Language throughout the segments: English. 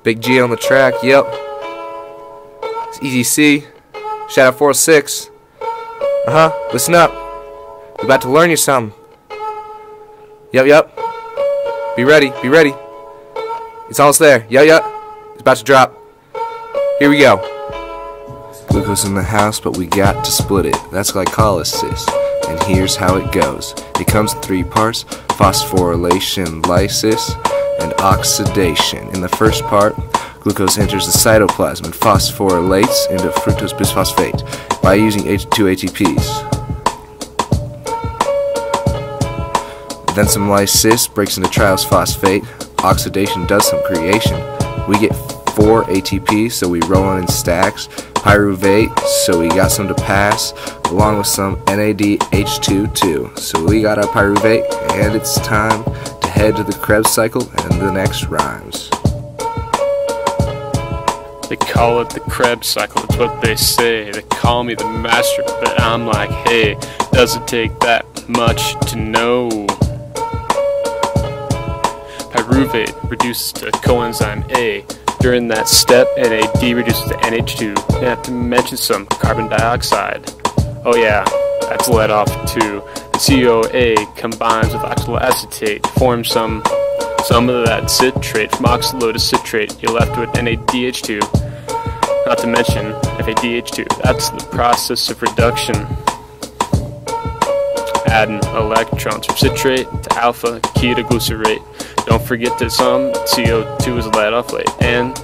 Big G on the track, yep. It's Easy C. Shadow 406. Listen up. We're about to learn you something. Yep. Be ready. It's almost there. Yep. It's about to drop. Here we go. Glucose in the house, but we got to split it. That's glycolysis. And here's how it goes. It comes in 3 parts: phosphorylation, lysis, and oxidation. In the first part, glucose enters the cytoplasm and phosphorylates into fructose bisphosphate by using H2 ATPs. Then some lysis breaks into triose phosphate. Oxidation does some creation. We get 4 ATPs, so we roll in stacks. Pyruvate, so we got some to pass, along with some NADH2 too. So we got our pyruvate, and it's time to head to the Krebs cycle and the next rhymes. They call it the Krebs cycle, that's what they say. They call me the master, but I'm like, hey, doesn't take that much to know. Pyruvate reduces to coenzyme A. During that step, NAD reduces to NH2. You have to mention some carbon dioxide. Oh yeah, that's let off too. The COA combines with oxaloacetate to form some of that citrate. From oxalo to citrate, you're left with NADH2. Not to mention FADH2. That's the process of reduction. Adding electrons from citrate to alpha ketoglycerate. Don't forget that some CO2 is let off late, and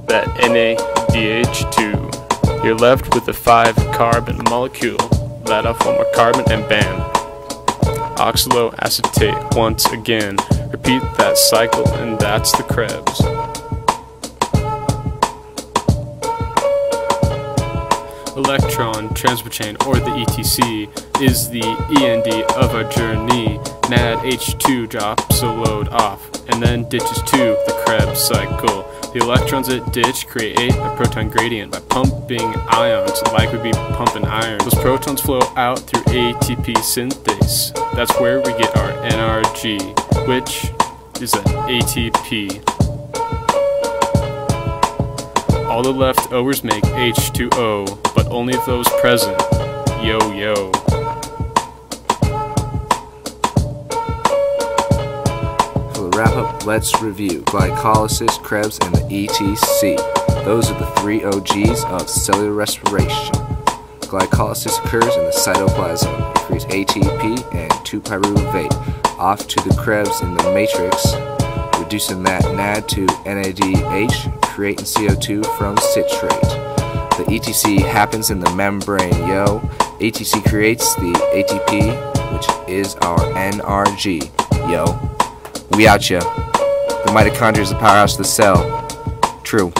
that NADH2. You're left with a 5-carbon molecule. Let off 1 more carbon and bam. Oxaloacetate once again. Repeat that cycle, and that's the Krebs. Electron transfer chain, or the ETC, is the END of our journey. NADH2 drops a load off, and then ditches to the Krebs cycle. The electrons it ditch create a proton gradient by pumping ions like we'd be pumping iron. Those protons flow out through ATP synthase. That's where we get our NRG, which is an ATP. All the leftovers make H2O, but only those present. Yo. For the wrap up, let's review glycolysis, Krebs, and the ETC. Those are the 3 OGs of cellular respiration. Glycolysis occurs in the cytoplasm. It creates ATP and 2-pyruvate. Off to the Krebs in the matrix, reducing that NAD to NADH, creating CO2 from citrate. The ETC happens in the membrane, yo. ATC creates the ATP, which is our NRG, yo. We out ya. The mitochondria is the powerhouse of the cell. True.